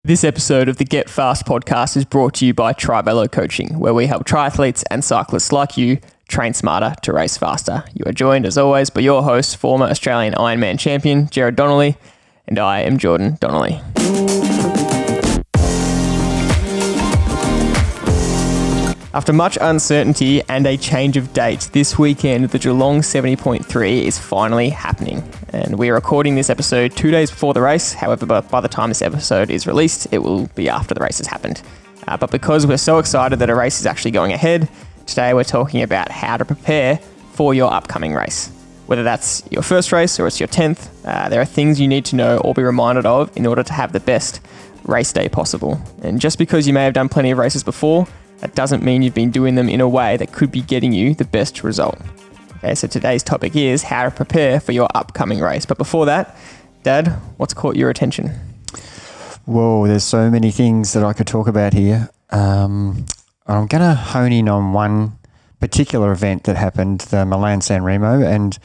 This episode of the Get Fast podcast is brought to you by Trivelo Coaching, where we help triathletes and cyclists like you train smarter to race faster. You are joined, as always, by your host, former Australian Ironman Champion Gerard Donnelly, and I am Jordan Donnelly. After much uncertainty and a change of date, this weekend the Geelong 70.3 is finally happening. And we are recording this episode 2 days before the race. However, by the time this episode is released, it will be after the race has happened. But because we're so excited that a race is actually going ahead, today we're talking about how to prepare for your upcoming race. Whether that's your first race or it's your 10th, there are things you need to know or be reminded of in order to have the best race day possible. And just because you may have done plenty of races before, that doesn't mean you've been doing them in a way that could be getting you the best result. Okay, so today's topic is how to prepare for your upcoming race. But before that, Dad, what's caught your attention? Whoa, there's so many things that I could talk about here. I'm going to hone in on one particular event that happened, the Milan-San Remo, and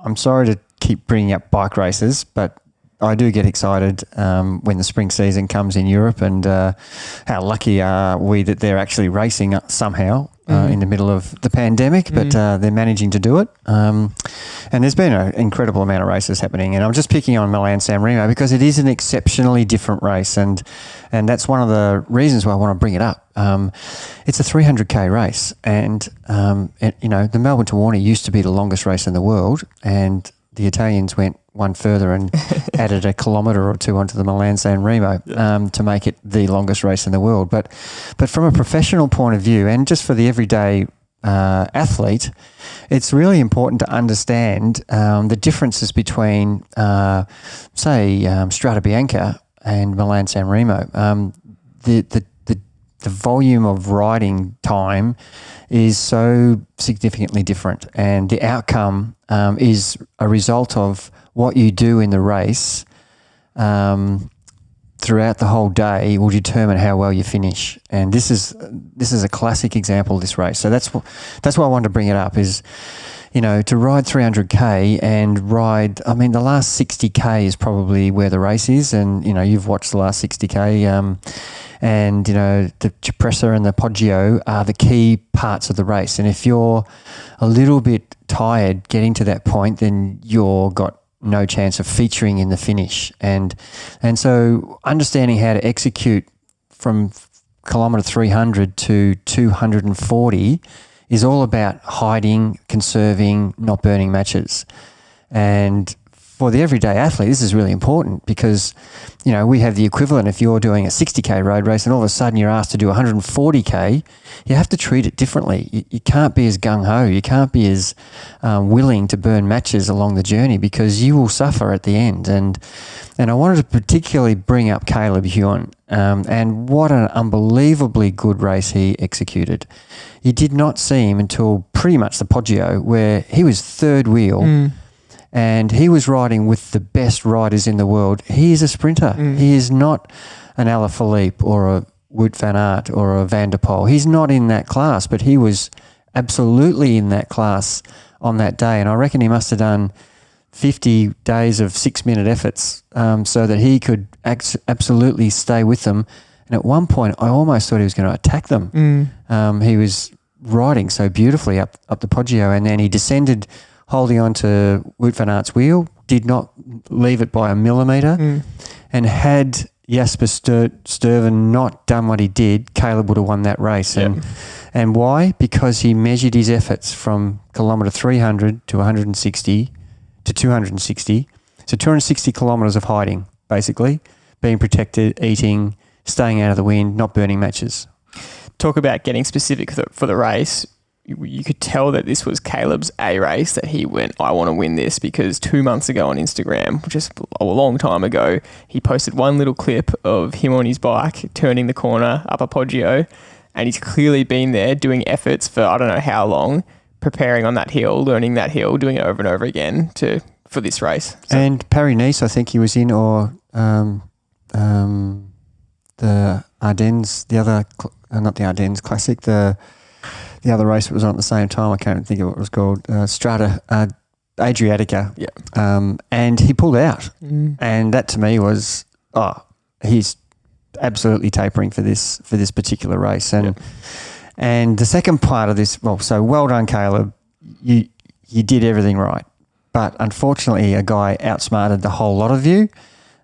I'm sorry to keep bringing up bike races, but I do get excited when the spring season comes in Europe, and how lucky are we that they're actually racing somehow in the middle of the pandemic, but they're managing to do it. And there's been an incredible amount of races happening, and I'm just picking on Milan-San Remo because it is an exceptionally different race, and that's one of the reasons why I want to bring it up. It's a 300k race, and the Melbourne to Warney used to be the longest race in the world, and the Italians went one further and added a kilometre or two onto the Milan-San Remo to make it the longest race in the world. But from a professional point of view, and just for the everyday athlete, it's really important to understand the differences between, Strada Bianca and Milan-San Remo. The volume of riding time is so significantly different, and the outcome is a result of what you do in the race throughout the whole day will determine how well you finish. And this is a classic example of this race. So that's why I wanted to bring it up is, to ride 300k and ride, the last 60k is probably where the race is, and you've watched the last 60k. And, the Cipressa and the Poggio are the key parts of the race. And if you're a little bit tired getting to that point, then you've got no chance of featuring in the finish. And so understanding how to execute from kilometre 300 to 240 is all about hiding, conserving, not burning matches. And for the everyday athlete, this is really important because, we have the equivalent. If you're doing a 60k road race and all of a sudden you're asked to do 140k, you have to treat it differently. You can't be as gung-ho. You can't be as willing to burn matches along the journey because you will suffer at the end. And I wanted to particularly bring up Caleb Ewan and what an unbelievably good race he executed. You did not see him until pretty much the Poggio, where he was third wheel. And he was riding with the best riders in the world. He is a sprinter. He is not an Alaphilippe or a Wout van Aert or a Van der Poel. He's not in that class, but he was absolutely in that class on that day. And I reckon he must have done 50 days of 6-minute efforts so that he could absolutely stay with them. And at one point, I almost thought he was going to attack them. He was riding so beautifully up the Poggio, and then he descended holding on to Wout van Aert's wheel, did not leave it by a millimetre, and had Jasper Stuyven not done what he did, Caleb would have won that race. And why? Because he measured his efforts from kilometre 300 to 160 to 260. So 260 kilometres of hiding, basically, being protected, eating, staying out of the wind, not burning matches. Talk about getting specific for the race. You could tell that this was Caleb's A race, that he went, I want to win this, because 2 months ago on Instagram, just a long time ago, he posted one little clip of him on his bike turning the corner up a Poggio, and he's clearly been there doing efforts for I don't know how long, preparing on that hill, learning that hill, doing it over and over again for this race. So. And Paris-Nice, I think he was in, or the Ardennes, not the Ardennes Classic, the other race that was on at the same time, I can't think of what it was called, Strada Adriatica. Yeah. And he pulled out. And that to me was, he's absolutely tapering for this particular race. And the second part of this, well done, Caleb. You did everything right, but unfortunately, a guy outsmarted the whole lot of you.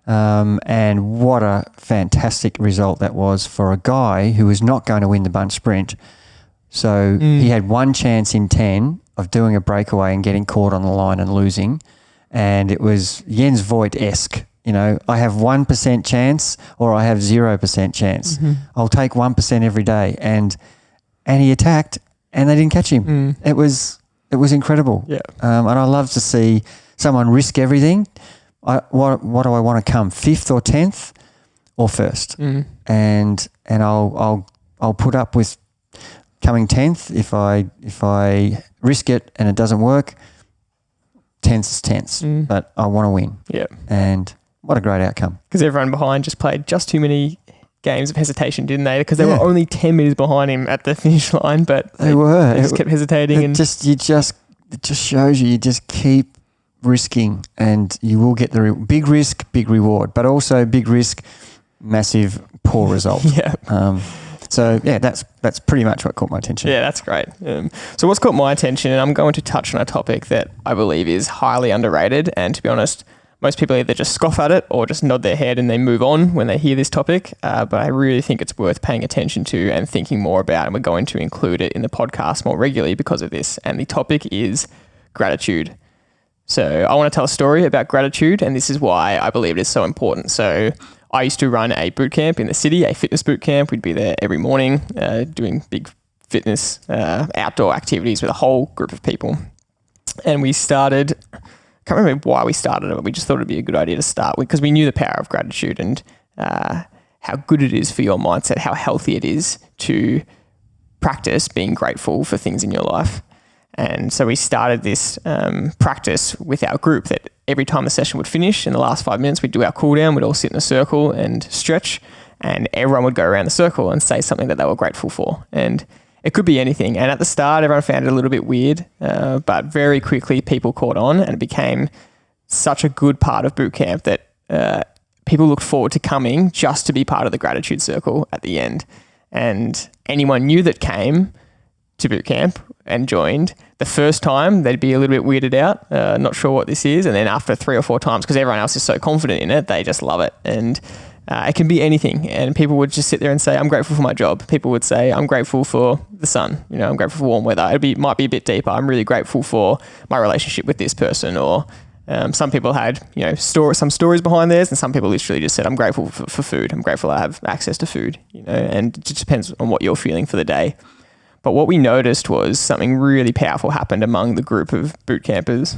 And what a fantastic result that was for a guy who was not going to win the bunch sprint. So he had one chance in 10 of doing a breakaway and getting caught on the line and losing. And it was Jens Voigt-esque. I have 1% chance or I have 0% chance. I'll take 1% every day. And he attacked and they didn't catch him. It was incredible. Yeah. And I love to see someone risk everything. What do I want to come, 5th or 10th or 1st? And I'll put up with coming 10th if I risk it and it doesn't work. 10th is 10th, but I want to win. Yeah. And what a great outcome. Because everyone behind just played just too many games of hesitation, didn't they? Because they were only 10 metres behind him at the finish line, but they just kept hesitating. It just shows you just keep risking and you will get the big risk, big reward, but also big risk, massive poor result. That's pretty much what caught my attention. Yeah, that's great. So what's caught my attention, and I'm going to touch on a topic that I believe is highly underrated, and to be honest, most people either just scoff at it or just nod their head and they move on when they hear this topic, but I really think it's worth paying attention to and thinking more about, and we're going to include it in the podcast more regularly because of this, and the topic is gratitude. So I want to tell a story about gratitude, and this is why I believe it is so important. So I used to run a boot camp in the city, a fitness boot camp. We'd be there every morning doing big fitness outdoor activities with a whole group of people. And we started, I can't remember why we started it, but we just thought it'd be a good idea to start with because we knew the power of gratitude and how good it is for your mindset, how healthy it is to practice being grateful for things in your life. And so we started this practice with our group that every time the session would finish, in the last 5 minutes, we'd do our cool down, we'd all sit in a circle and stretch, and everyone would go around the circle and say something that they were grateful for. And it could be anything. And at the start, everyone found it a little bit weird, but very quickly people caught on and it became such a good part of boot camp that people looked forward to coming just to be part of the gratitude circle at the end. And anyone new that came to boot camp and joined, the first time they'd be a little bit weirded out, not sure what this is. And then after 3 or 4 times, because everyone else is so confident in it, they just love it. And it can be anything. And people would just sit there and say, I'm grateful for my job. People would say, I'm grateful for the sun. I'm grateful for warm weather. Might be a bit deeper. I'm really grateful for my relationship with this person. Or some people had, some stories behind theirs, and some people literally just said, I'm grateful for food. I'm grateful I have access to food, and it just depends on what you're feeling for the day. But what we noticed was something really powerful happened among the group of boot campers,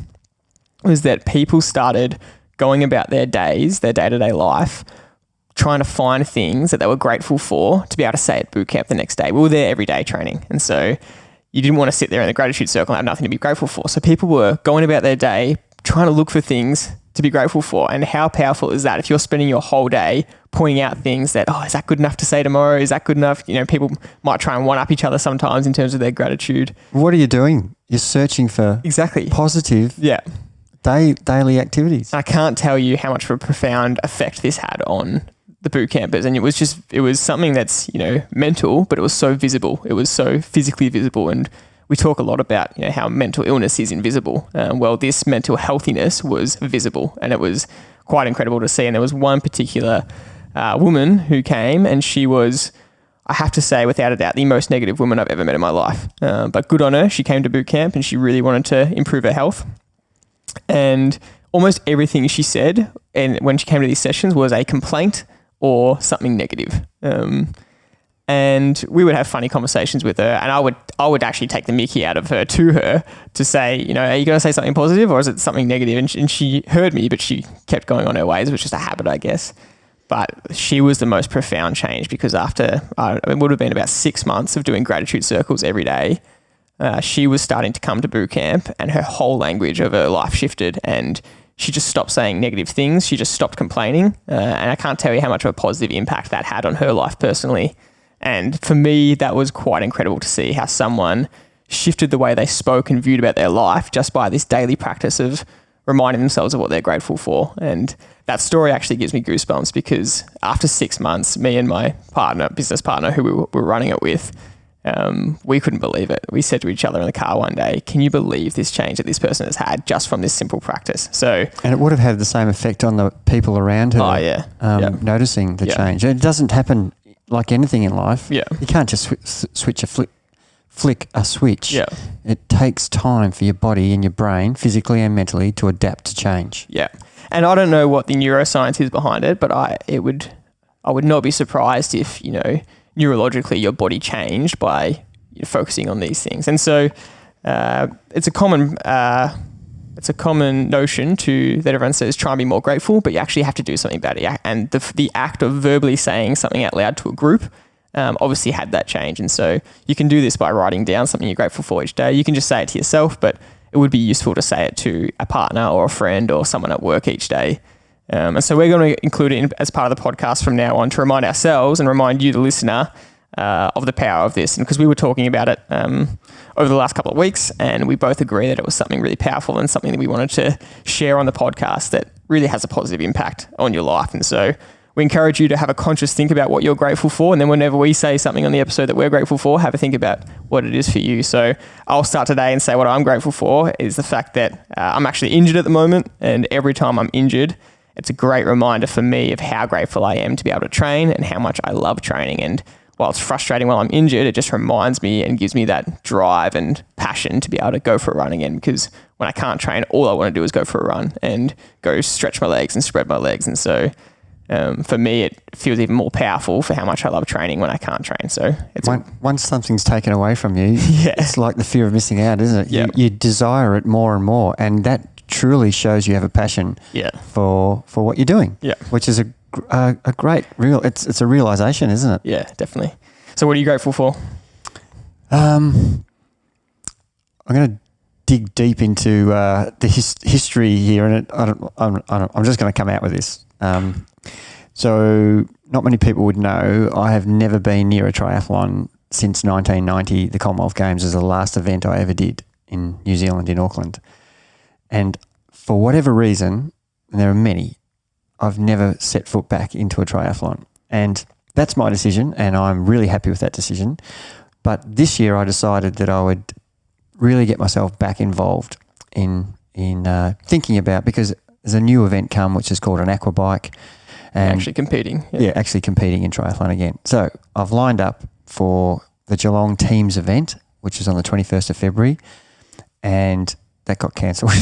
was that people started going about their days, their day-to-day life, trying to find things that they were grateful for to be able to say at boot camp the next day. We were there every day training. And so you didn't want to sit there in the gratitude circle and have nothing to be grateful for. So people were going about their day, trying to look for things to be grateful for. And how powerful is that if you're spending your whole day pointing out things that, is that good enough to say tomorrow? Is that good enough? People might try and one-up each other sometimes in terms of their gratitude. What are you doing? You're searching for positive daily activities. I can't tell you how much of a profound effect this had on the boot campers. And it was something that's, mental, but it was so visible. It was so physically visible. And we talk a lot about how mental illness is invisible. Well, this mental healthiness was visible, and it was quite incredible to see. And there was one particular woman who came, and she was, I have to say, without a doubt, the most negative woman I've ever met in my life. But good on her. She came to boot camp and she really wanted to improve her health. And almost everything she said, and when she came to these sessions, was a complaint or something negative. And we would have funny conversations with her, and I would actually take the mickey out of her to her to say, are you going to say something positive or is it something negative? And she heard me, but she kept going on her ways. It was just a habit, I guess. But she was the most profound change, because after, it would have been about 6 months of doing gratitude circles every day, she was starting to come to boot camp and her whole language of her life shifted, and she just stopped saying negative things. She just stopped complaining. And I can't tell you how much of a positive impact that had on her life personally. And for me, that was quite incredible to see how someone shifted the way they spoke and viewed about their life just by this daily practice of reminding themselves of what they're grateful for. And that story actually gives me goosebumps because after 6 months, me and my business partner who we were running it with, we couldn't believe it. We said to each other in the car one day, can you believe this change that this person has had just from this simple practice? And it would have had the same effect on the people around her. Noticing the change. It doesn't happen like anything in life. Yeah. You can't just flick a switch. Yeah. It takes time for your body and your brain, physically and mentally, to adapt to change. Yeah. And I don't know what the neuroscience is behind it, but I would not be surprised if, neurologically your body changed by focusing on these things. And so it's a common notion that everyone says try and be more grateful, but you actually have to do something about it. And the act of verbally saying something out loud to a group obviously had that change. And so you can do this by writing down something you're grateful for each day. You can just say it to yourself, but it would be useful to say it to a partner or a friend or someone at work each day. And so we're going to include it as part of the podcast from now on to remind ourselves and remind you, the listener, of the power of this. And because we were talking about it over the last couple of weeks, and we both agree that it was something really powerful and something that we wanted to share on the podcast that really has a positive impact on your life. And so we encourage you to have a conscious think about what you're grateful for. And then whenever we say something on the episode that we're grateful for, have a think about what it is for you. So I'll start today and say what I'm grateful for is the fact that I'm actually injured at the moment. And every time I'm injured, it's a great reminder for me of how grateful I am to be able to train and how much I love training. And while it's frustrating while I'm injured, it just reminds me and gives me that drive and passion to be able to go for a run again. Because when I can't train, all I want to do is go for a run and go stretch my legs and spread my legs. And so for me, it feels even more powerful for how much I love training when I can't train. So it's once something's taken away from you, it's like the fear of missing out, isn't it? Yeah. You desire it more and more, and that truly shows you have a passion for what you're doing. Yeah, which is a great it's a realization, isn't it? Yeah, definitely. So what are you grateful for? I'm going to dig deep into the history here, and I'm just going to come out with this. So not many people would know I have never been near a triathlon since 1990. The Commonwealth Games is the last event I ever did in New Zealand, in Auckland. And for whatever reason, and there are many, I've never set foot back into a triathlon. And that's my decision, and I'm really happy with that decision. But this year I decided that I would really get myself back involved in thinking about, because there's a new event come which is called an aqua bike. And actually competing. Actually competing in triathlon again. So I've lined up for the Geelong Teams event, which is on the 21st of February, and that got cancelled.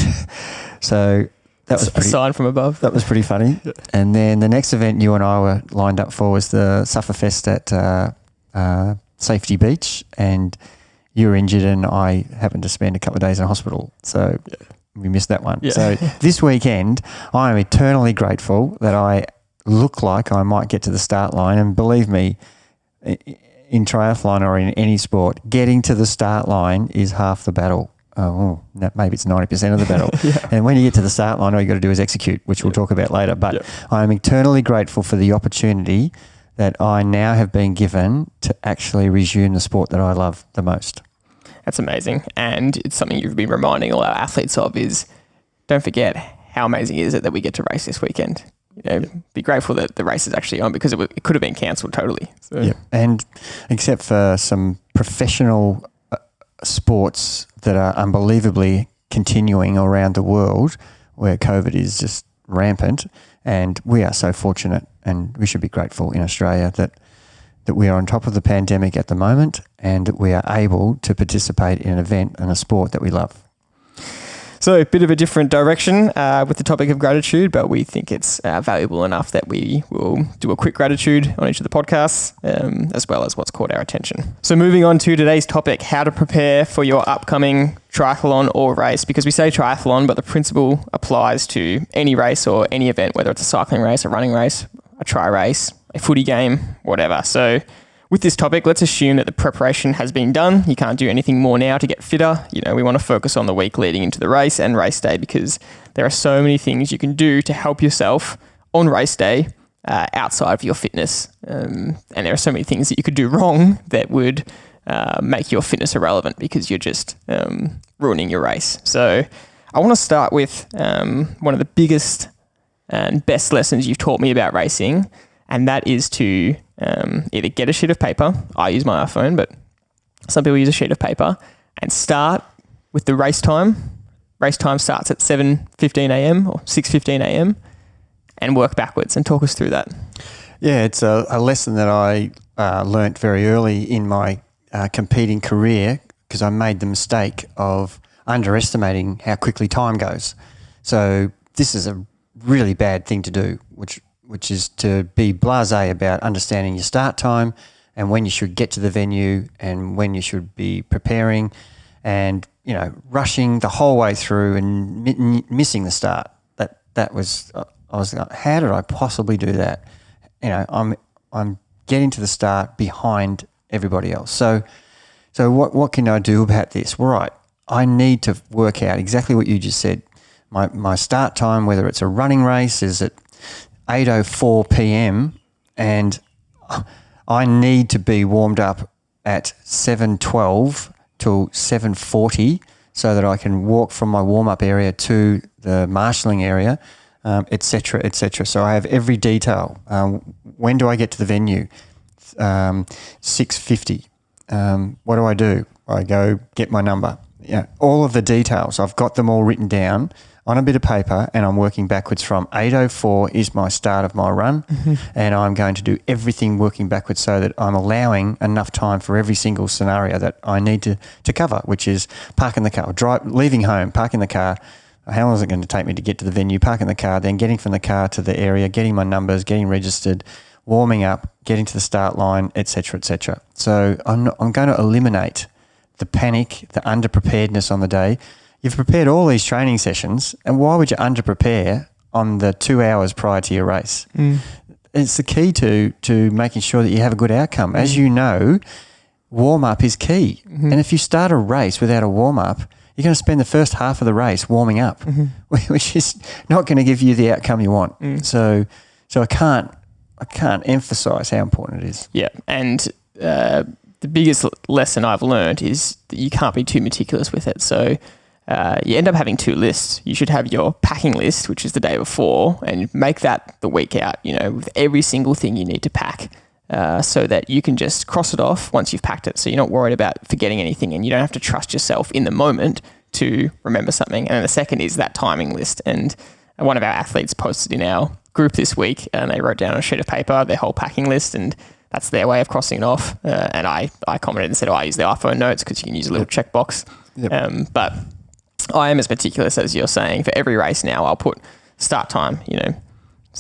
So that was a sign from above. That was pretty funny. Yeah. And then the next event you and I were lined up for was the Sufferfest at Safety Beach, and you were injured and I happened to spend a couple of days in hospital. So we missed that one. Yeah. So this weekend I am eternally grateful that I look like I might get to the start line, and believe me, in triathlon or in any sport, getting to the start line is half the battle. Maybe it's 90% of the battle. And when you get to the start line, all you got to do is execute, which we'll talk about later. But I am eternally grateful for the opportunity that I now have been given to actually resume the sport that I love the most. That's amazing. And it's something you've been reminding all our athletes of is, don't forget how amazing is it that we get to race this weekend. Be grateful that the race is actually on, because it could have been cancelled totally. So. Yeah. And except for some professional sports that are unbelievably continuing around the world, where COVID is just rampant, and we are so fortunate, and we should be grateful in Australia that we are on top of the pandemic at the moment, and that we are able to participate in an event and a sport that we love. So a bit of a different direction with the topic of gratitude, but we think it's valuable enough that we will do a quick gratitude on each of the podcasts, as well as what's caught our attention. So moving on to today's topic, how to prepare for your upcoming triathlon or race, because we say triathlon, but the principle applies to any race or any event, whether it's a cycling race, a running race, a tri race, a footy game, whatever. So with this topic, let's assume that the preparation has been done. You can't do anything more now to get fitter. We want to focus on the week leading into the race and race day, because there are so many things you can do to help yourself on race day outside of your fitness. And there are so many things that you could do wrong that would make your fitness irrelevant, because you're just ruining your race. So I want to start with one of the biggest and best lessons you've taught me about racing, and that is to either get a sheet of paper. I use my iPhone, but some people use a sheet of paper, and start with the race time. Race time starts at 7:15 a.m. or 6:15 a.m. and work backwards, and talk us through that. Yeah, it's a lesson that I learnt very early in my competing career, because I made the mistake of underestimating how quickly time goes. So this is a really bad thing to do, which is to be blasé about understanding your start time and when you should get to the venue and when you should be preparing, and rushing the whole way through and missing the start. That was, I was like, how did I possibly do that? I'm getting to the start behind everybody else. So what can I do about this? Well, right, I need to work out exactly what you just said. My start time, whether it's a running race, is at 8:04 p.m. and I need to be warmed up at 7:12 till 7:40 so that I can walk from my warm-up area to the marshalling area, et cetera, et cetera. So I have every detail. When do I get to the venue? 6:50. What do? I go get my number. All of the details. I've got them all written down on a bit of paper, and I'm working backwards from 8:04 is my start of my run, and I'm going to do everything working backwards so that I'm allowing enough time for every single scenario that I need to cover, which is parking the car, leaving home, parking the car. How long is it going to take me to get to the venue, parking the car, then getting from the car to the area, getting my numbers, getting registered, warming up, getting to the start line, et cetera, et cetera. So I'm going to eliminate the panic, the underpreparedness on the day. You've prepared all these training sessions, and why would you underprepare on the 2 hours prior to your race? It's the key to making sure that you have a good outcome. As you know, warm-up is key. And if you start a race without a warm-up, you're going to spend the first half of the race warming up, which is not going to give you the outcome you want. So I can't emphasise how important it is. Yeah, and the biggest lesson I've learned is that you can't be too meticulous with it. So you end up having two lists. You should have your packing list, which is the day before, and make that the week out, with every single thing you need to pack, so that you can just cross it off once you've packed it. So you're not worried about forgetting anything, and you don't have to trust yourself in the moment to remember something. And then the second is that timing list. And one of our athletes posted in our group this week, and they wrote down on a sheet of paper their whole packing list, and that's their way of crossing it off. And I commented and said, I use the iPhone notes because you can use a little checkbox. Yep. But I am as meticulous as you're saying. For every race now, I'll put start time,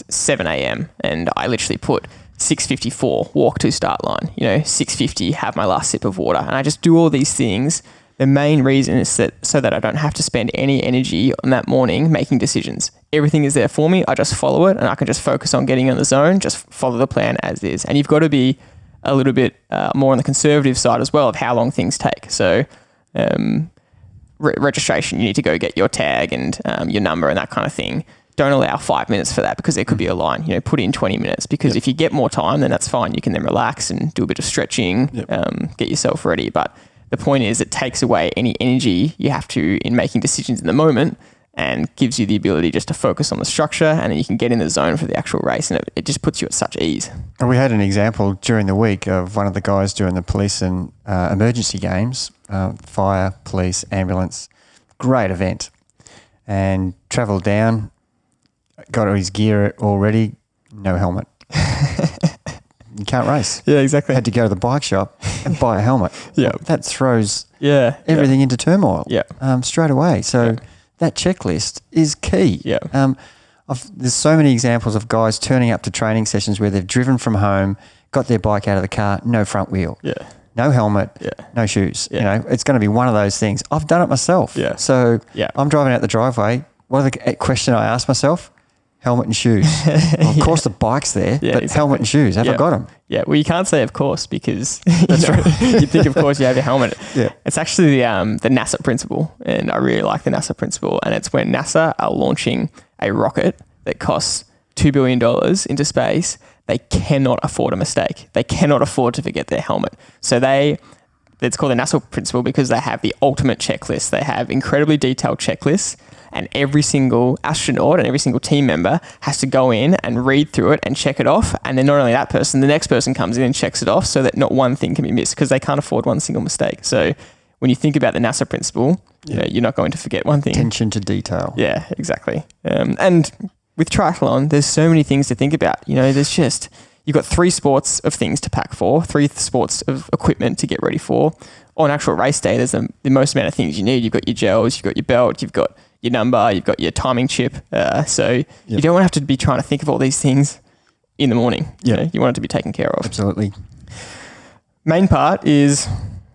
7 a.m. and I literally put 6:54 walk to start line, 6:50 have my last sip of water. And I just do all these things. The main reason is so that I don't have to spend any energy on that morning making decisions. Everything is there for me. I just follow it, and I can just focus on getting in the zone, just follow the plan as is. And you've got to be a little bit more on the conservative side as well of how long things take. So registration, you need to go get your tag and your number and that kind of thing. Don't allow 5 minutes for that, because there could be a line. Put in 20 minutes, because if you get more time, then that's fine. You can then relax and do a bit of stretching, get yourself ready. But the point is, it takes away any energy you have to in making decisions in the moment, and gives you the ability just to focus on the structure, and then you can get in the zone for the actual race, and it just puts you at such ease. And we had an example during the week of one of the guys doing the police and emergency games, fire, police, ambulance, great event, and travelled down, got his gear all ready, no helmet. You can't race. Yeah, exactly. Had to go to the bike shop and buy a helmet. Yeah. That throws everything into turmoil straight away. So that checklist is key. Yeah. There's so many examples of guys turning up to training sessions where they've driven from home, got their bike out of the car, no front wheel. Yeah. No helmet, no shoes. Yeah. It's going to be one of those things. I've done it myself. Yeah. So I'm driving out the driveway. What are the question I ask myself? Helmet and shoes. Well, of course, the bike's there, but exactly. Helmet and shoes. Have I got them? Yeah. Well, you can't say of course, because that's right. You think of course you have your helmet. Yeah. It's actually the NASA principle, and I really like the NASA principle. And it's when NASA are launching a rocket that costs $2 billion into space, they cannot afford a mistake. They cannot afford to forget their helmet. So they it's called the NASA principle because they have the ultimate checklist. They have incredibly detailed checklists, and every single astronaut and every single team member has to go in and read through it and check it off. And then not only that person, the next person comes in and checks it off so that not one thing can be missed because they can't afford one single mistake. So when you think about the NASA principle, you're not going to forget one thing. Attention to detail. Yeah, exactly. And with triathlon, there's so many things to think about. You've got 3 sports of things to pack for, 3 sports of equipment to get ready for. On actual race day, there's the most amount of things you need. You've got your gels, you've got your belt, you've got your number, you've got your timing chip. So you don't want to have to be trying to think of all these things in the morning. You want it to be taken care of. Absolutely. Main part is,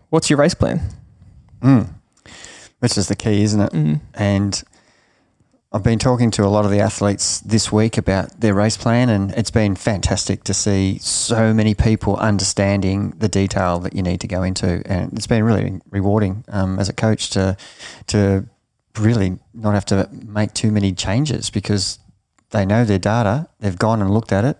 what's your race plan? Which is the key, isn't it? And I've been talking to a lot of the athletes this week about their race plan, and it's been fantastic to see so many people understanding the detail that you need to go into. And it's been really rewarding as a coach to really not have to make too many changes because they know their data, they've gone and looked at it,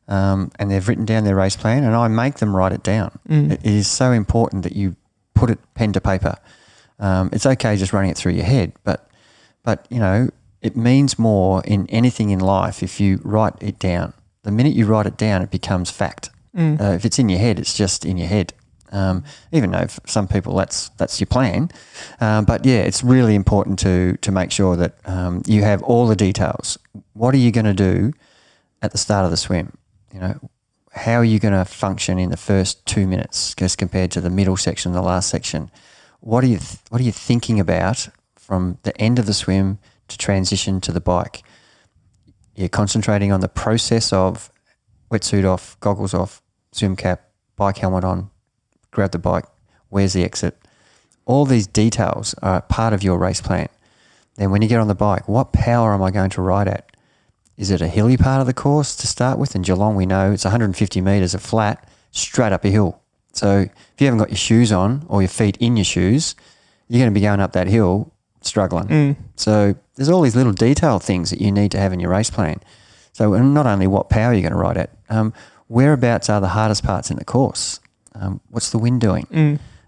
and they've written down their race plan, and I make them write it down. It is so important that you put it pen to paper. It's okay just running it through your head, but it means more in anything in life if you write it down. The minute you write it down, it becomes fact. If it's in your head, it's just in your head. Even though for some people that's your plan. But yeah, it's really important to make sure that you have all the details. What are you going to do at the start of the swim? How are you going to function in the first 2 minutes as compared to the middle section, the last section? What are you thinking about from the end of the swim to transition to the bike? You're concentrating on the process of wetsuit off, goggles off, swim cap, bike helmet on, grab the bike, where's the exit? All these details are part of your race plan. Then when you get on the bike, what power am I going to ride at? Is it a hilly part of the course to start with? In Geelong, we know it's 150 metres of flat, straight up a hill. So if you haven't got your shoes on or your feet in your shoes, you're going to be going up that hill struggling. So there's all these little detail things that you need to have in your race plan. So not only what power you're going to ride at, whereabouts are the hardest parts in the course? What's the wind doing?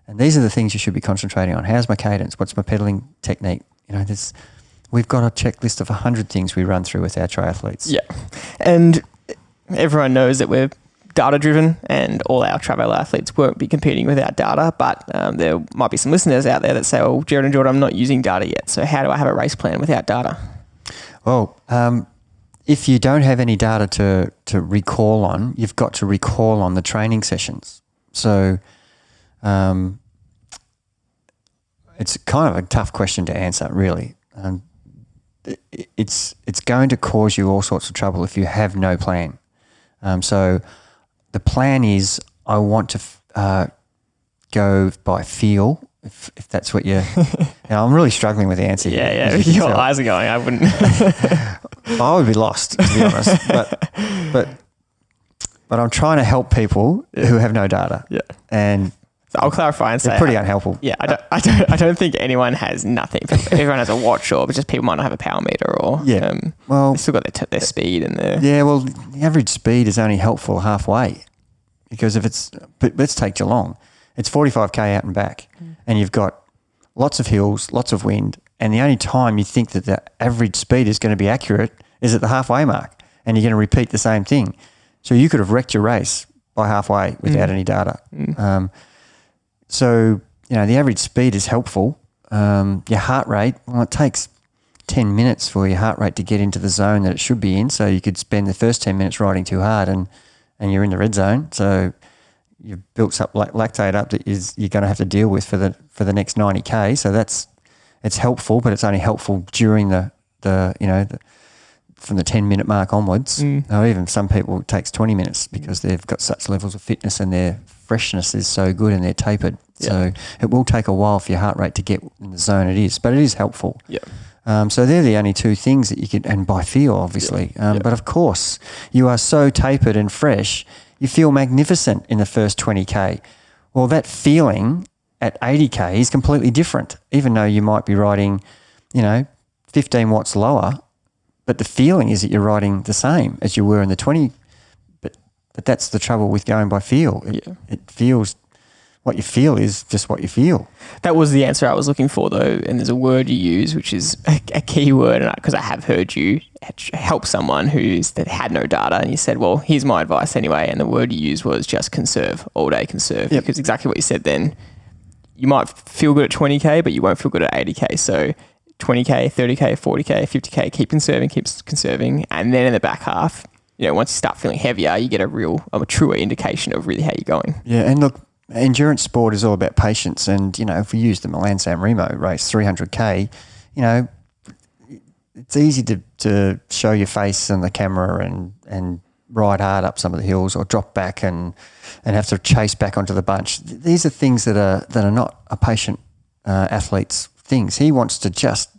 And these are the things you should be concentrating on. How's my cadence? What's my pedaling technique? We've got a checklist of 100 things we run through with our triathletes. Yeah. And everyone knows that we're data-driven and all our travel athletes won't be competing without data, but there might be some listeners out there that say, well, Gerard and Jordan, I'm not using data yet, so how do I have a race plan without data? Well, if you don't have any data to recall on, you've got to recall on the training sessions. So it's kind of a tough question to answer, really. It's going to cause you all sorts of trouble if you have no plan. So the plan is I want to go by feel, if that's what you're... I'm really struggling with the answer here. Yeah. Your eyes are going. I wouldn't... I would be lost, to be honest. But I'm trying to help people who have no data. Yeah. And so I'll clarify and say... They're pretty unhelpful. Yeah, I don't think anyone has nothing. Everyone has a watch, but just people might not have a power meter or... Yeah. They've still got their speed and their... Yeah, well, the average speed is only helpful halfway. Because but let's take Geelong. It's 45K out and back. And you've got lots of hills, lots of wind. And the only time you think that the average speed is going to be accurate is at the halfway mark. And you're going to repeat the same thing. So you could have wrecked your race by halfway without any data. So, the average speed is helpful. Your heart rate, well, it takes 10 minutes for your heart rate to get into the zone that it should be in. So you could spend the first 10 minutes riding too hard and you're in the red zone. So you've built up lactate up that you're going to have to deal with for the next 90K. So it's helpful, but it's only helpful during the from the 10-minute mark onwards. Now, even some people it takes 20 minutes because they've got such levels of fitness and their freshness is so good and they're tapered. Yeah. So it will take a while for your heart rate to get in the zone it is, but it is helpful. Yeah. So they're the only two things that you can, and by feel, obviously. But of course, you are so tapered and fresh, you feel magnificent in the first 20K. Well, that feeling at 80K is completely different, even though you might be riding, 15 watts lower, but the feeling is that you're riding the same as you were in the 20. But that's the trouble with going by feel. It feels what you feel is just what you feel. That was the answer I was looking for, though. And there's a word you use, which is a key word, because I have heard you help someone that had no data, and you said, well, here's my advice anyway. And the word you used was just conserve, all day conserve. Yep. Because exactly what you said then, you might feel good at 20K, but you won't feel good at 80K. So 20K, 30K, 40K, 50K, keep conserving. And then in the back half, once you start feeling heavier, you get a truer indication of really how you're going. Yeah, and look, endurance sport is all about patience. And, if we use the Milan-San Remo race, 300K, it's easy to show your face on the camera and ride hard up some of the hills, or drop back and have to chase back onto the bunch. These are things that are not a patient athlete's things. He wants to just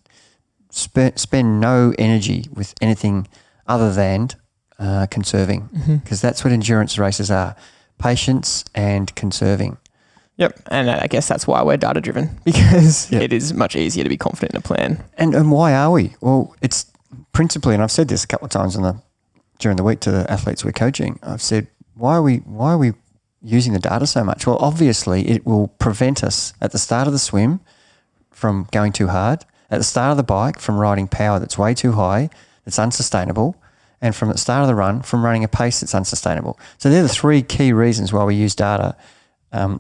spend no energy with anything other than conserving, because that's what endurance races are: patience and conserving. Yep, and I guess that's why we're data driven, because it is much easier to be confident in a plan. And why are we? Well, it's principally, and I've said this a couple of times during the week to the athletes we're coaching. I've said, why are we using the data so much? Well, obviously, it will prevent us at the start of the swim from going too hard, at the start of the bike from riding power that's way too high, that's unsustainable, and from the start of the run from running a pace that's unsustainable. So they're the three key reasons why we use data, and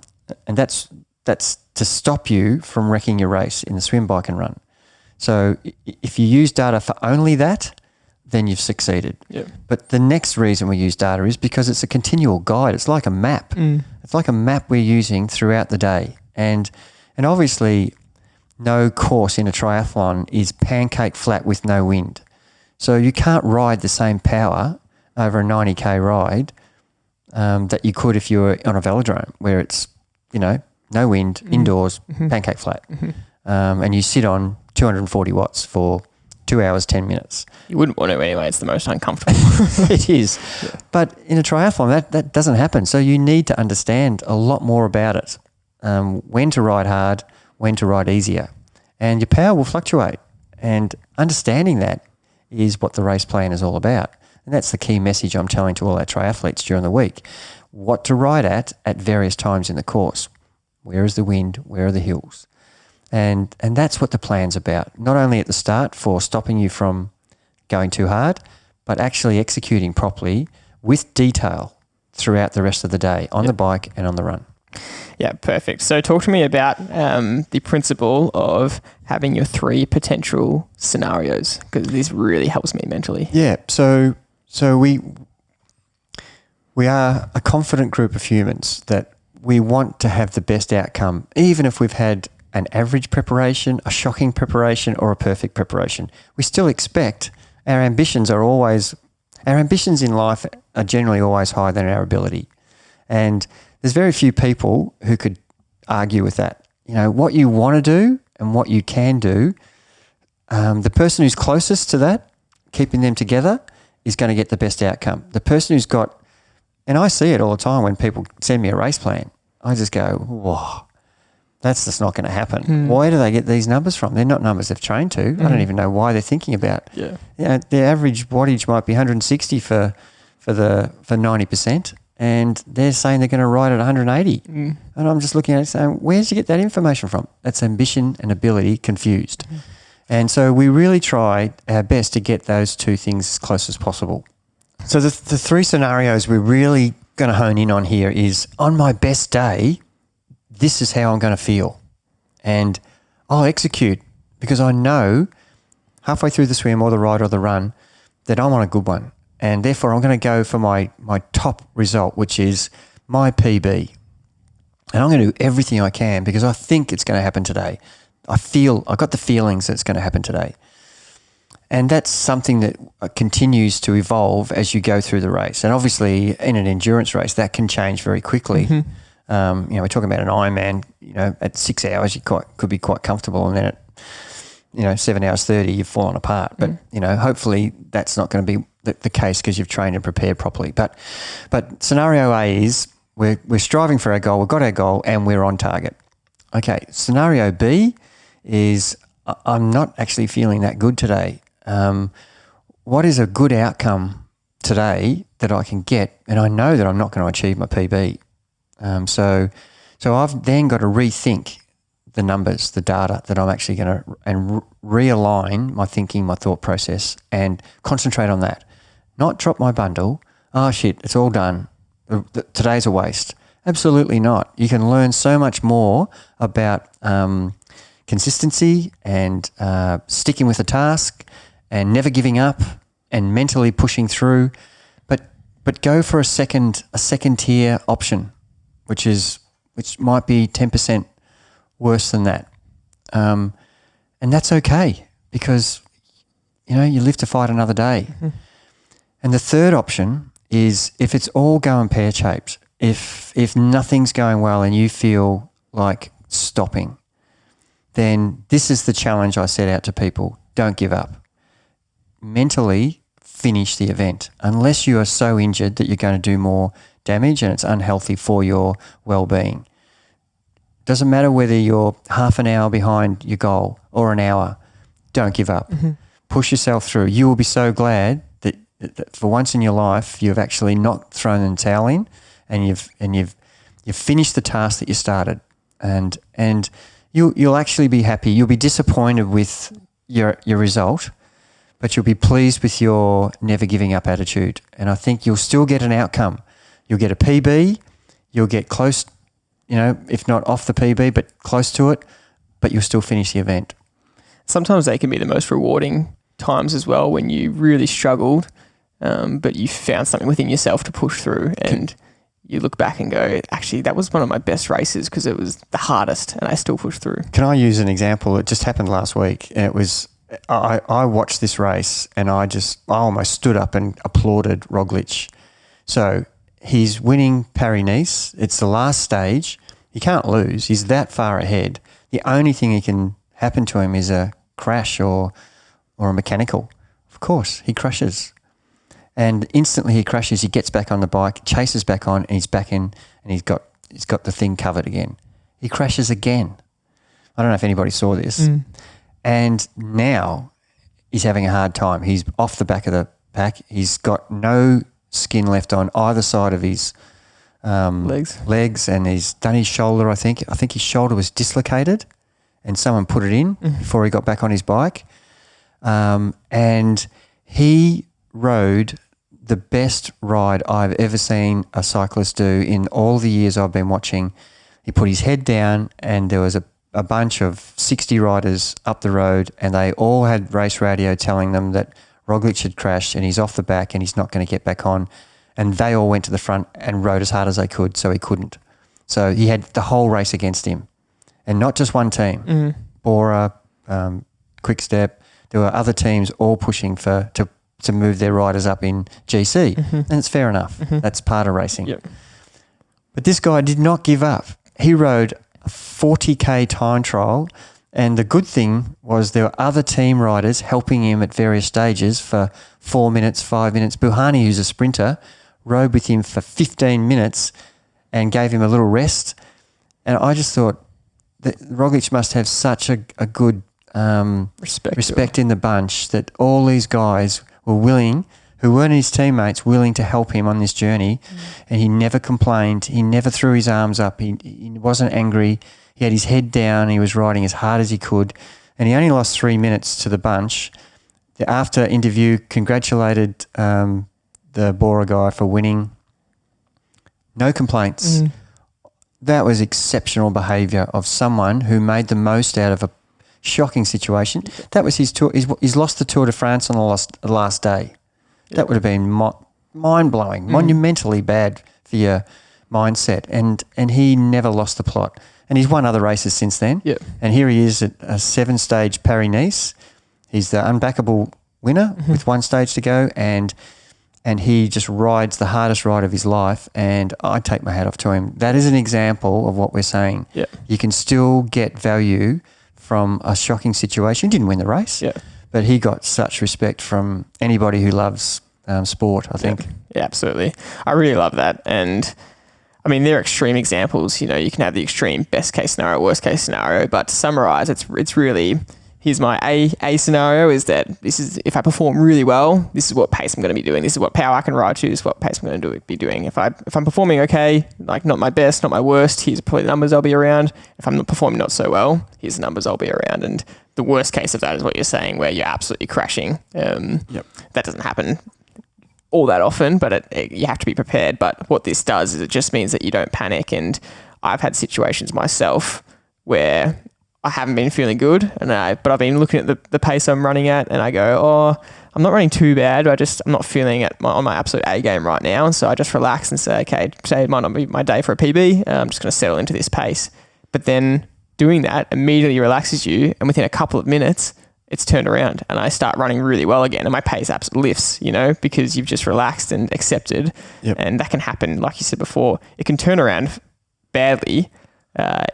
that's to stop you from wrecking your race in the swim, bike and run. So if you use data for only that, then you've succeeded. Yep. But the next reason we use data is because it's a continual guide. It's like a map. It's like a map we're using throughout the day. And obviously no course in a triathlon is pancake flat with no wind. So you can't ride the same power over a 90K ride that you could if you were on a velodrome, where it's, no wind, indoors, pancake flat. And you sit on 240 watts for 2 hours, 10 minutes. You wouldn't want to anyway. It's the most uncomfortable. It is. Yeah. But in a triathlon, that doesn't happen. So you need to understand a lot more about it. When to ride hard, when to ride easier. And your power will fluctuate. And understanding that is what the race plan is all about. And that's the key message I'm telling to all our triathletes during the week. What to ride at various times in the course. Where is the wind? Where are the hills? And that's what the plan's about. Not only at the start for stopping you from going too hard, but actually executing properly with detail throughout the rest of the day on the bike and on the run. Yeah, perfect. So talk to me about the principle of having your 3 potential scenarios, because this really helps me mentally. Yeah, so we are a confident group of humans that we want to have the best outcome, even if we've had an average preparation, a shocking preparation, or a perfect preparation. We still expect our ambitions in life are generally always higher than our ability. And there's very few people who could argue with that. What you want to do and what you can do, the person who's closest to that, keeping them together, is going to get the best outcome. The person who's got, and I see it all the time when people send me a race plan, I just go, whoa, that's just not going to happen. Why do they get these numbers from? They're not numbers they've trained to. I don't even know why they're thinking about. Yeah. Their average wattage might be 160 for 90%. And they're saying they're going to ride at 180. And I'm just looking at it saying, where did you get that information from? That's ambition and ability confused. And so we really try our best to get those two things as close as possible. So the 3 scenarios we're really going to hone in on here is, on my best day, this is how I'm going to feel. And I'll execute, because I know halfway through the swim or the ride or the run that I'm on a good one. And therefore, I'm going to go for my top result, which is my PB. And I'm going to do everything I can because I think it's going to happen today. I've got the feelings that it's going to happen today. And that's something that continues to evolve as you go through the race. And obviously, in an endurance race, that can change very quickly. We're talking about an Ironman, at 6 hours, you could be quite comfortable. And then at 7 hours 30, you've fallen apart. But, hopefully that's not going to be the case because you've trained and prepared properly. But scenario A is we're striving for our goal, we've got our goal, and we're on target. Okay, scenario B is I'm not actually feeling that good today. What is a good outcome today that I can get? And I know that I'm not going to achieve my PB. So So I've then got to rethink the numbers, the data that I'm actually going to, and realign my thinking, my thought process, and concentrate on that. Not drop my bundle. Oh shit, it's all done. Today's a waste. Absolutely not. You can learn so much more about consistency and sticking with a task and never giving up and mentally pushing through. But go for a second tier option, which might be 10% worse than that. And that's okay, because you live to fight another day. Mm-hmm. And the third option is, if it's all going pear-shaped, if nothing's going well and you feel like stopping, then this is the challenge I set out to people. Don't give up. Mentally finish the event, unless you are so injured that you're going to do more damage and it's unhealthy for your well-being. Doesn't matter whether you're half an hour behind your goal or an hour. Don't give up. Mm-hmm. Push yourself through. You will be so glad that for once in your life you've actually not thrown the towel in, and you've finished the task that you started, and you'll actually be happy. You'll be disappointed with your result, but you'll be pleased with your never giving up attitude. And I think you'll still get an outcome. You'll get a PB. You'll get close, if not off the PB, but close to it. But you'll still finish the event. Sometimes they can be the most rewarding times as well, when you really struggled, but you found something within yourself to push through, and you look back and go, actually, that was one of my best races because it was the hardest and I still pushed through. Can I use an example? It just happened last week. And it was, I watched this race and I almost stood up and applauded Roglic. So he's winning Paris-Nice. It's the last stage. He can't lose. He's that far ahead. The only thing he can happen to him is a crash or a mechanical. Of course, he crashes. And instantly he crashes, he gets back on the bike, chases back on, and he's back in, and he's got the thing covered again. He crashes again. I don't know if anybody saw this. Mm. And now he's having a hard time. He's off the back of the pack. He's got no skin left on either side of his legs, and he's done his shoulder, I think. I think his shoulder was dislocated, and someone put it in before he got back on his bike. And he rode the best ride I've ever seen a cyclist do in all the years I've been watching. He put his head down, and there was a bunch of 60 riders up the road, and they all had race radio telling them that Roglic had crashed and he's off the back and he's not going to get back on. And they all went to the front and rode as hard as they could, so he couldn't. So he had the whole race against him, and not just one team. Mm-hmm. Bora, Quick Step. There were other teams all pushing to move their riders up in GC, and it's fair enough. Mm-hmm. That's part of racing. Yep. But this guy did not give up. He rode a 40K time trial, and the good thing was there were other team riders helping him at various stages for 4 minutes, 5 minutes. Buhani, who's a sprinter, rode with him for 15 minutes and gave him a little rest. And I just thought that Roglic must have such a good respect in the bunch, that all these guys were willing, who weren't his teammates, willing to help him on this journey. And he never complained. He never threw his arms up. He wasn't angry. He had his head down. He was riding as hard as he could. And he only lost 3 minutes to the bunch. The after interview congratulated the Bora guy for winning. No complaints. Mm. That was exceptional behaviour of someone who made the most out of a shocking situation. That was his tour. He's lost the Tour de France on the last day. Yep. That would have been mind-blowing, monumentally bad for your mindset. And he never lost the plot. And he's won other races since then. Yep. And here he is at a 7-stage Paris-Nice. He's the unbackable winner with 1 stage to go, and he just rides the hardest ride of his life, and I take my hat off to him. That is an example of what we're saying. Yep. You can still get value from a shocking situation. He didn't win the race, but he got such respect from anybody who loves sport, I think. Yeah, absolutely. I really love that. And I mean, they're extreme examples. You know, you can have the extreme best case scenario, worst case scenario, but to summarize, it's really here's my A scenario is that this is, if I perform really well, this is what pace I'm going to be doing. This is what power I can ride to. This is what pace I'm going to be doing. If I'm performing okay, like not my best, not my worst, here's probably the numbers I'll be around. If I'm not performing not so well, here's the numbers I'll be around. And the worst case of that is what you're saying, where you're absolutely crashing. That doesn't happen all that often, but you have to be prepared. But what this does is it just means that you don't panic. And I've had situations myself where I haven't been feeling good, but I've been looking at the pace I'm running at, and I go, oh, I'm not running too bad, but I'm not feeling on my absolute A game right now. And so I just relax and say, okay, today might not be my day for a PB. I'm just going to settle into this pace. But then doing that immediately relaxes you, and within a couple of minutes, it's turned around and I start running really well again, and my pace absolutely lifts, because you've just relaxed and accepted. And that can happen, like you said before. It can turn around badly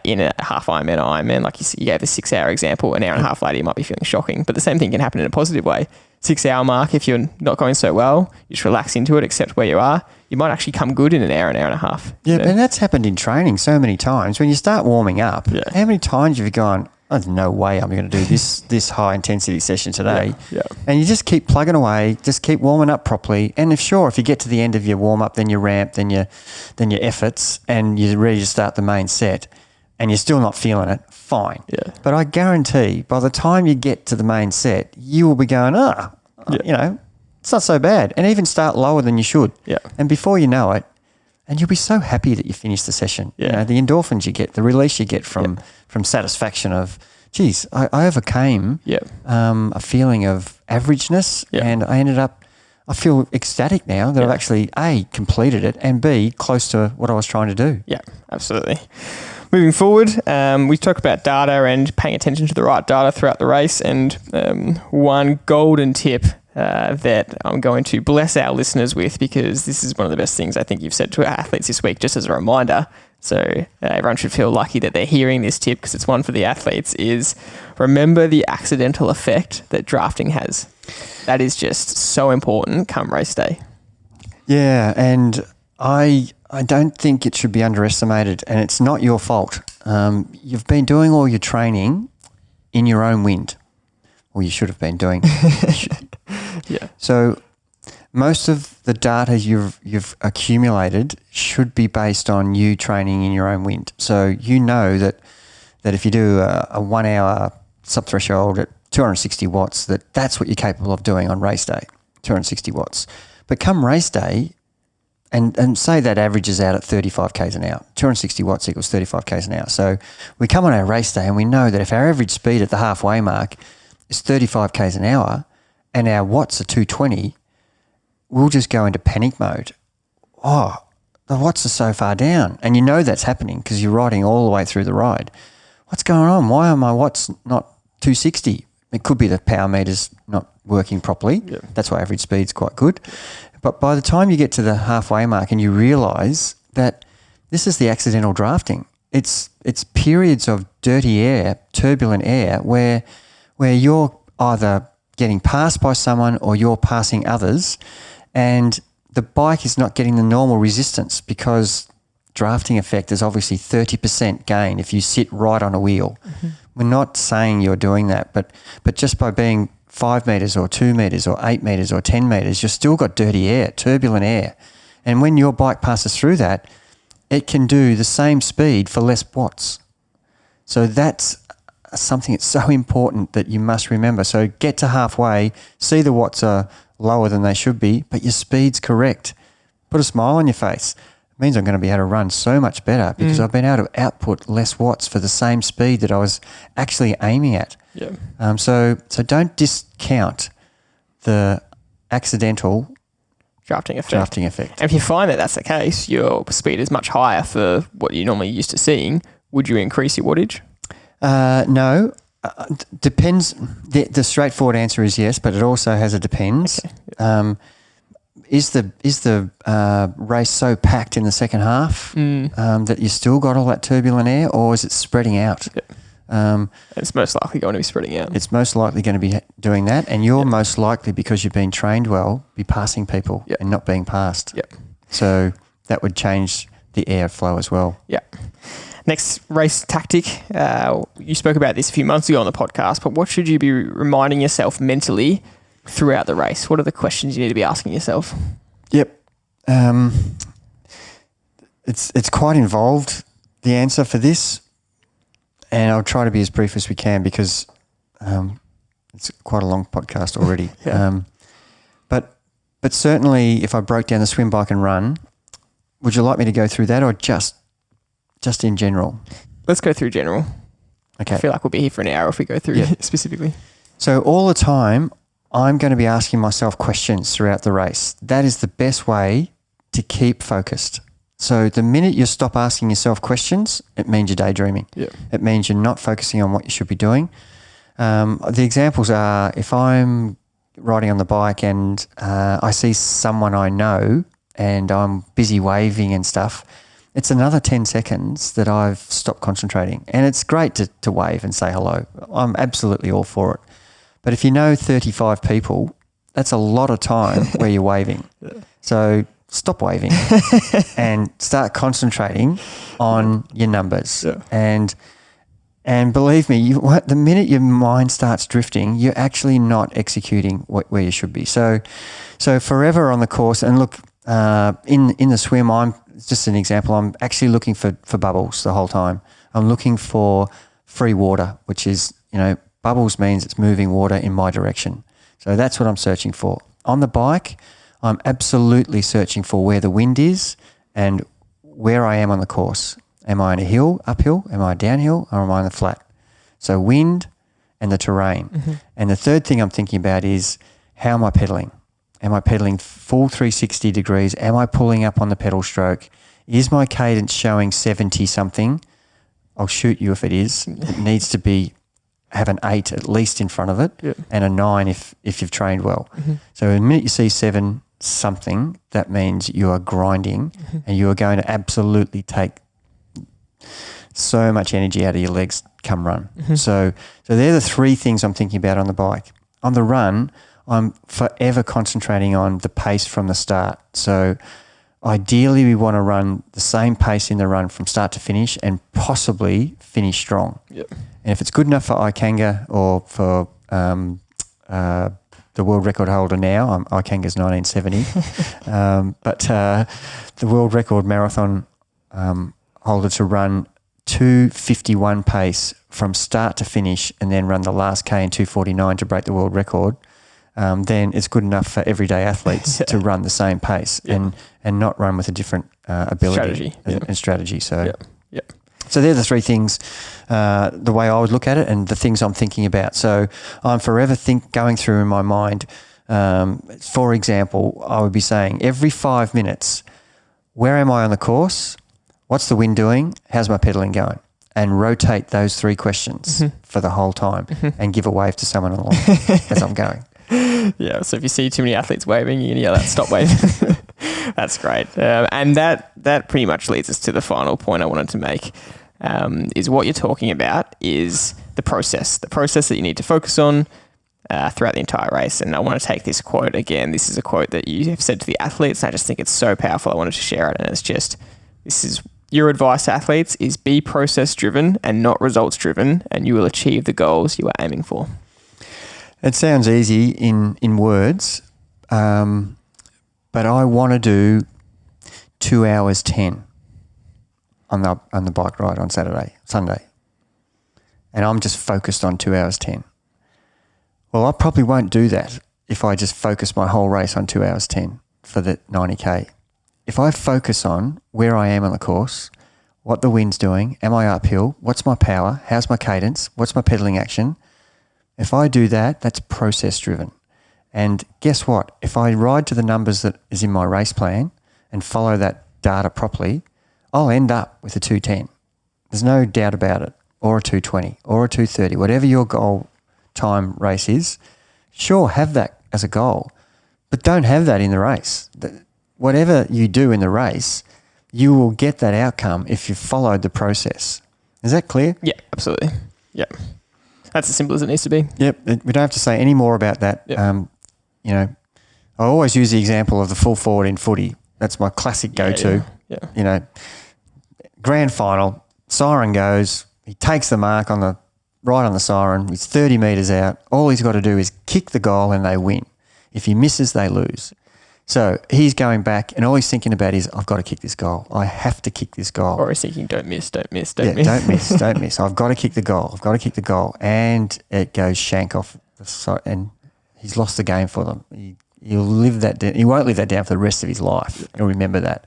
in a half Ironman. Like you gave the 6 hour example, an hour and a half later, you might be feeling shocking, but the same thing can happen in a positive way. 6 hour mark, if you're not going so well, you just relax into it, accept where you are. You might actually come good in an hour and a half. Yeah, and that's happened in training so many times. When you start warming up, how many times have you gone, oh, there's no way I'm going to do this high intensity session today. And you just keep plugging away, just keep warming up properly. And if you get to the end of your warm up, then your ramp, then your efforts, and you're ready to start the main set, and you're still not feeling it, fine. But I guarantee by the time you get to the main set, you will be going, it's not so bad, and even start lower than you should. And before you know it, and you'll be so happy that you finished the session. The endorphins you get, the release you get from satisfaction of, geez, I overcame a feeling of averageness, and I feel ecstatic now that I've actually A, completed it, and B, close to what I was trying to do. Yeah, absolutely. Moving forward, we talk about data and paying attention to the right data throughout the race, and one golden tip that I'm going to bless our listeners with, because this is one of the best things I think you've said to our athletes this week, just as a reminder. So everyone should feel lucky that they're hearing this tip, because it's one for the athletes, is remember the accidental effect that drafting has. That is just so important come race day. Yeah, and I don't think it should be underestimated, and it's not your fault. You've been doing all your training in your own wind, or you should have been doing. So most of the data you've accumulated should be based on you training in your own wind. So you know that if you do a 1 hour sub-threshold at 260 watts, that's what you're capable of doing on race day, 260 watts. But come race day, and say that averages out at 35 k's an hour, 260 watts equals 35 k's an hour. So we come on our race day and we know that if our average speed at the halfway mark is 35 k's an hour and our watts are 220, we'll just go into panic mode. Oh, the watts are so far down. And you know that's happening because you're riding all the way through the ride. What's going on? Why are my watts not 260? It could be the power meter's not working properly. That's why average speed's quite good. But by the time you get to the halfway mark and you realise that this is the accidental drafting, it's periods of dirty air, turbulent air, where you're either getting passed by someone or you're passing others, and the bike is not getting the normal resistance because drafting effect is obviously 30% gain if you sit right on a wheel. We're not saying you're doing that, but just by being 5 metres or 2 metres or 8 metres or 10 metres, you've still got dirty air, turbulent air. And when your bike passes through that, it can do the same speed for less watts. So that's something that's so important that you must remember. So get to halfway, see the watts are lower than they should be, but your speed's correct. Put a smile on your face. It means I'm going to be able to run so much better because I've been able to output less watts for the same speed that I was actually aiming at. So don't discount the accidental drafting effect. And if you find that that's the case, your speed is much higher for what you're normally used to seeing, would you increase your wattage? No. Depends. The straightforward answer is yes, but it also has a depends. Okay. Is the race so packed in the second half that you still got all that turbulent air, or is it spreading out? It's most likely going to be spreading out. It's most likely going to be doing that, and you're most likely, because you've been trained well, be passing people and not being passed. So that would change the air flow as well. Next race tactic. You spoke about this a few months ago on the podcast, but what should you be reminding yourself mentally throughout the race? What are the questions you need to be asking yourself? Yep. It's quite involved, the answer for this, and I'll try to be as brief as we can because it's quite a long podcast already. Yeah. But certainly if I broke down the swim, bike and run, would you like me to go through that or just in general? Let's go through general. Okay. I feel like we'll be here for an hour if we go through specifically. So all the time, I'm going to be asking myself questions throughout the race. That is the best way to keep focused. So the minute you stop asking yourself questions, it means you're daydreaming. Yeah. It means you're not focusing on what you should be doing. The examples are if I'm riding on the bike and I see someone I know and I'm busy waving and stuff, it's another 10 seconds that I've stopped concentrating. And it's great to wave and say hello. I'm absolutely all for it. But if you know 35 people, that's a lot of time where you're waving. Yeah. So stop waving and start concentrating on your numbers. Yeah. And believe me, the minute your mind starts drifting, you're actually not executing where you should be. So forever on the course, and look, in the swim, just an example, I'm actually looking for bubbles the whole time. I'm looking for free water, which is, bubbles means it's moving water in my direction. So that's what I'm searching for. On the bike, I'm absolutely searching for where the wind is and where I am on the course. Am I on a hill, uphill? Am I downhill? Or am I on the flat? So wind and the terrain. Mm-hmm. And the third thing I'm thinking about is how am I pedaling? Am I pedaling full 360 degrees? Am I pulling up on the pedal stroke? Is my cadence showing 70 something? I'll shoot you if it is. It needs to have an 8 at least in front of it, and a 9 if you've trained well. Mm-hmm. So the minute you see 7 something, that means you are grinding and you are going to absolutely take so much energy out of your legs come run. Mm-hmm. So they're the 3 things I'm thinking about on the bike. On the run, I'm forever concentrating on the pace from the start. So ideally we want to run the same pace in the run from start to finish and possibly finish strong. Yep. And if it's good enough for Ikanga or for the world record holder now, Ikanga's 1970, but the world record marathon holder to run 2:51 pace from start to finish and then run the last K in 2:49 to break the world record, then it's good enough for everyday athletes to run the same pace and not run with a different ability and strategy. So, so they're the 3 things, the way I would look at it and the things I'm thinking about. So I'm forever going through in my mind, for example, I would be saying every 5 minutes, where am I on the course? What's the wind doing? How's my pedaling going? And rotate those 3 questions for the whole time and give a wave to someone along as I'm going. Yeah, so if you see too many athletes waving, you can yell out, stop waving. That's great. And that pretty much leads us to the final point I wanted to make, is what you're talking about is the process that you need to focus on throughout the entire race. And I want to take this quote again. This is a quote that you have said to the athletes, and I just think it's so powerful. I wanted to share it, and it's just, this is your advice to athletes is be process driven and not results driven, and you will achieve the goals you are aiming for. It sounds easy in words, but I want to do 2 hours 10 on the bike ride on Sunday, and I'm just focused on 2 hours 10. Well, I probably won't do that if I just focus my whole race on 2 hours 10 for the 90K. If I focus on where I am on the course, what the wind's doing, am I uphill, what's my power, how's my cadence, what's my pedaling action, if I do that, that's process driven. And guess what? If I ride to the numbers that is in my race plan and follow that data properly, I'll end up with a 210. There's no doubt about it. Or a 220 or a 230, whatever your goal time race is, sure, have that as a goal, but don't have that in the race. Whatever you do in the race, you will get that outcome if you followed the process. Is that clear? Yeah, absolutely. Yeah. That's as simple as it needs to be. Yep. We don't have to say any more about that. Yep. I always use the example of the full forward in footy. That's my classic go-to. Yeah. Grand final, Siren goes. He takes the mark right on the siren. He's 30 metres out. All he's got to do is kick the goal and they win. If he misses, they lose. So he's going back and all he's thinking about is, I've got to kick this goal. I have to kick this goal. Or he's thinking, don't miss. Don't miss. Don't miss. I've got to kick the goal. And it goes shank off the side and he's lost the game for them. He'll live that down. He won't live that down for the rest of his life. He'll remember that.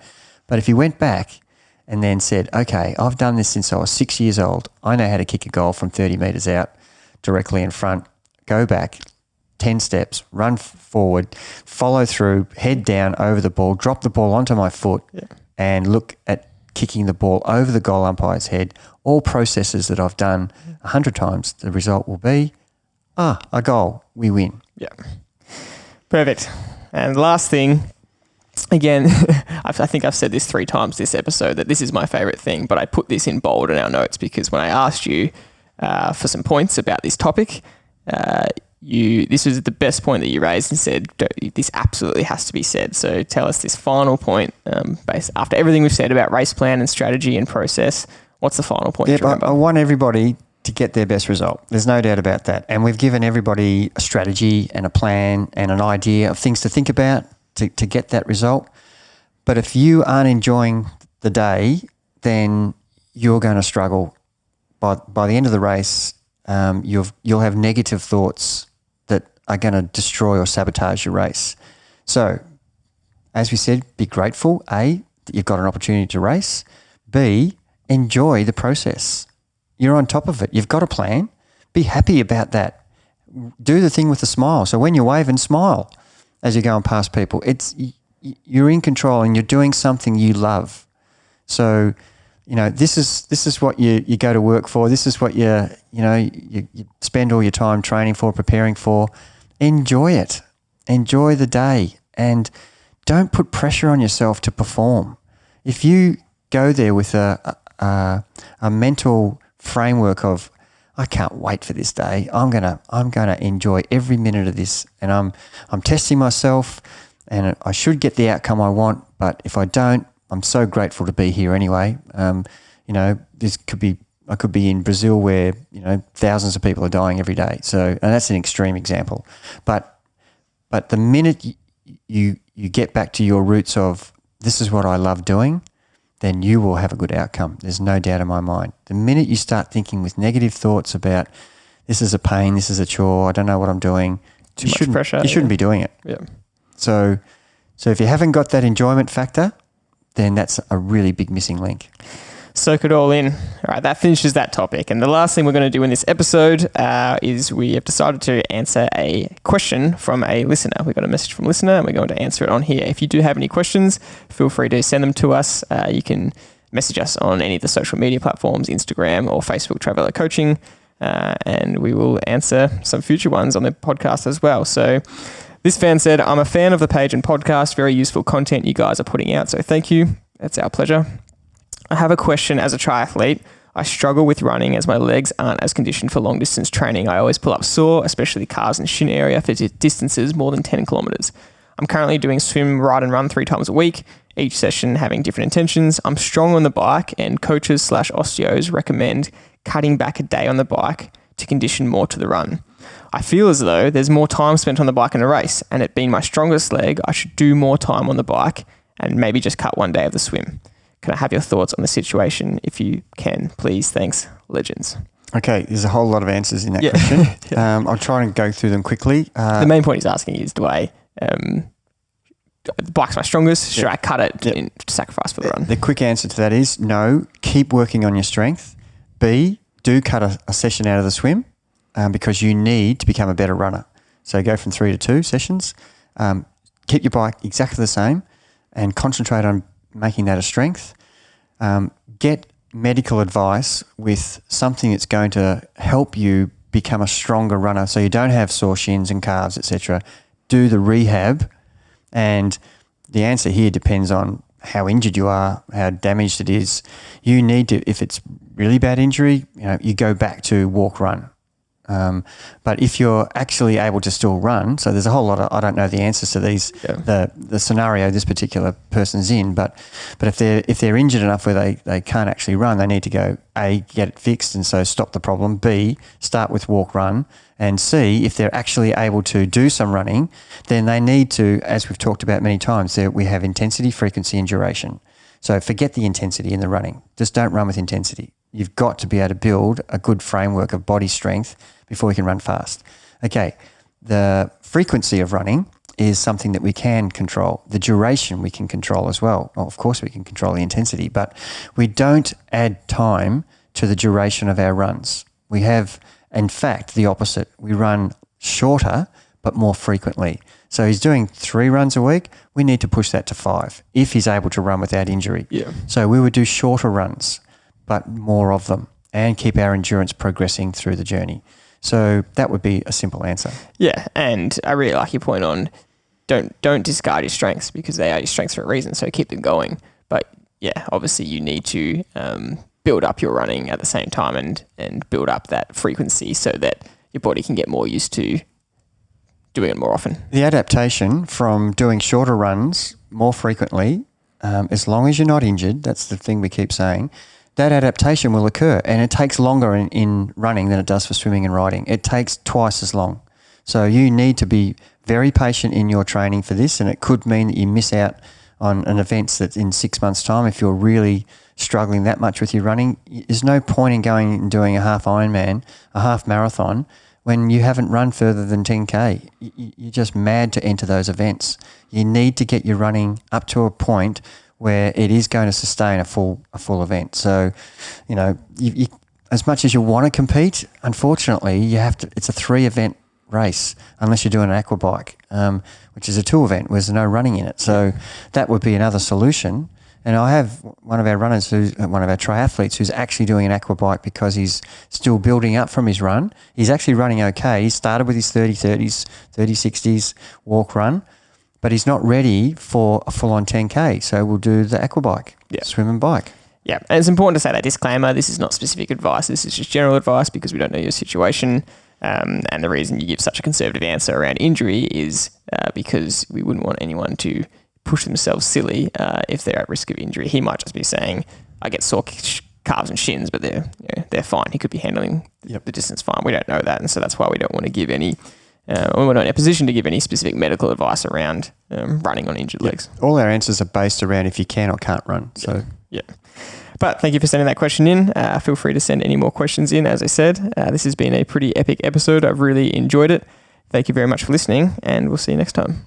But if he went back and then said, okay, I've done this since I was 6 years old. I know how to kick a goal from 30 metres out directly in front. Go back 10 steps, run forward, follow through, head down over the ball, drop the ball onto my foot and look at kicking the ball over the goal umpire's head. All processes that I've done 100 times, the result will be, a goal, we win. Yeah. Perfect. And last thing, again, I think I've said this 3 times this episode that this is my favourite thing, but I put this in bold in our notes because when I asked you for some points about this topic, this was the best point that you raised and said, this absolutely has to be said. So tell us this final point, after everything we've said about race plan and strategy and process, what's the final point? I want everybody to get their best result. There's no doubt about that. And we've given everybody a strategy and a plan and an idea of things to think about to get that result. But if you aren't enjoying the day, then you're going to struggle. By the end of the race, you'll have negative thoughts that are going to destroy or sabotage your race. So, as we said, be grateful, A, that you've got an opportunity to race. B, enjoy the process. You're on top of it. You've got a plan. Be happy about that. Do the thing with a smile. So when you wave and smile as you're going past people, you're in control and you're doing something you love. So, this is what you go to work for. This is what you spend all your time training for, preparing for. Enjoy it. Enjoy the day and don't put pressure on yourself to perform. If you go there with a mental framework of, I can't wait for this day. I'm gonna enjoy every minute of this, and I'm testing myself, and I should get the outcome I want. But if I don't, I'm so grateful to be here anyway. I could be in Brazil where thousands of people are dying every day. So, and that's an extreme example. But the minute you get back to your roots of this is what I love doing, then you will have a good outcome. There's no doubt in my mind. The minute you start thinking with negative thoughts about this is a pain, this is a chore, I don't know what I'm doing, too much pressure. You shouldn't be doing it. Yeah. So if you haven't got that enjoyment factor, then that's a really big missing link. Soak it all in. All right, that finishes that topic. And the last thing we're going to do in this episode is we have decided to answer a question from a listener. We got a message from a listener and we're going to answer it on here. If you do have any questions, feel free to send them to us. You can message us on any of the social media platforms, Instagram or Facebook Traveller Coaching, and we will answer some future ones on the podcast as well. So this fan said, I'm a fan of the page and podcast. Very useful content you guys are putting out. So thank you. That's our pleasure. I have a question. As a triathlete, I struggle with running as my legs aren't as conditioned for long distance training. I always pull up sore, especially calves and shin area for distances more than 10 kilometers. I'm currently doing swim, ride and run 3 times a week, each session having different intentions. I'm strong on the bike and coaches / osteos recommend cutting back a day on the bike to condition more to the run. I feel as though there's more time spent on the bike in a race, and it being my strongest leg, I should do more time on the bike and maybe just cut one day of the swim. Can I have your thoughts on the situation? If you can, please. Thanks, legends. Okay, there's a whole lot of answers in that question. I'll try and go through them quickly. The main point he's asking is, the bike's my strongest. Should I cut it and sacrifice for the run? The quick answer to that is no. Keep working on your strength. B, do cut a session out of the swim because you need to become a better runner. So go from 3 to 2 sessions. Keep your bike exactly the same and concentrate on making that a strength. Get medical advice with something that's going to help you become a stronger runner so you don't have sore shins and calves, etc. Do the rehab, and the answer here depends on how injured you are, how damaged it is. You need to, if it's really bad injury, you go back to walk run. But if you're actually able to still run, so there's a whole lot of, I don't know the answers to these, the scenario this particular person's in, but if they're injured enough where they can't actually run, they need to go, A, get it fixed, and so stop the problem, B, start with walk run, and C, if they're actually able to do some running, then they need to, as we've talked about many times, we have intensity, frequency and duration. So forget the intensity in the running. Just don't run with intensity. You've got to be able to build a good framework of body strength before you can run fast. Okay, the frequency of running is something that we can control. The duration we can control as well. Well, of course we can control the intensity, but we don't add time to the duration of our runs. We have, in fact, the opposite. We run shorter but more frequently. So he's doing 3 runs a week. We need to push that to 5 if he's able to run without injury. Yeah. So we would do shorter runs, but more of them, and keep our endurance progressing through the journey. So that would be a simple answer. Yeah, and I really like your point on don't discard your strengths, because they are your strengths for a reason, so keep them going. But yeah, obviously you need to build up your running at the same time and build up that frequency so that your body can get more used to doing it more often. The adaptation from doing shorter runs more frequently, as long as you're not injured, that's the thing we keep saying, that adaptation will occur, and it takes longer in running than it does for swimming and riding. It takes twice as long. So you need to be very patient in your training for this, and it could mean that you miss out on an event that's in 6 months' time if you're really struggling that much with your running. There's no point in going and doing a half Ironman, a half marathon, when you haven't run further than 10K. You're just mad to enter those events. You need to get your running up to a point where it is going to sustain a full event. So, you as much as you want to compete, unfortunately, you have to. It's a 3-event race unless you're doing an aqua bike, which is a 2 event where there's no running in it. So that would be another solution. And I have one of our runners, one of our triathletes, who's actually doing an aqua bike because he's still building up from his run. He's actually running okay. He started with his 30-30s, 30-60s walk run, but he's not ready for a full-on 10K. So we'll do the aqua bike, swim and bike. Yeah, and it's important to say that disclaimer, this is not specific advice. This is just general advice because we don't know your situation. And the reason you give such a conservative answer around injury is because we wouldn't want anyone to push themselves silly if they're at risk of injury. He might just be saying, I get sore calves and shins, but they're fine. He could be handling the distance fine. We don't know that, and so that's why we don't want to give any we're not in a position to give any specific medical advice around running on injured legs. All our answers are based around if you can or can't run. So yeah. But thank you for sending that question in. Feel free to send any more questions in. As I said, this has been a pretty epic episode. I've really enjoyed it. Thank you very much for listening, and we'll see you next time.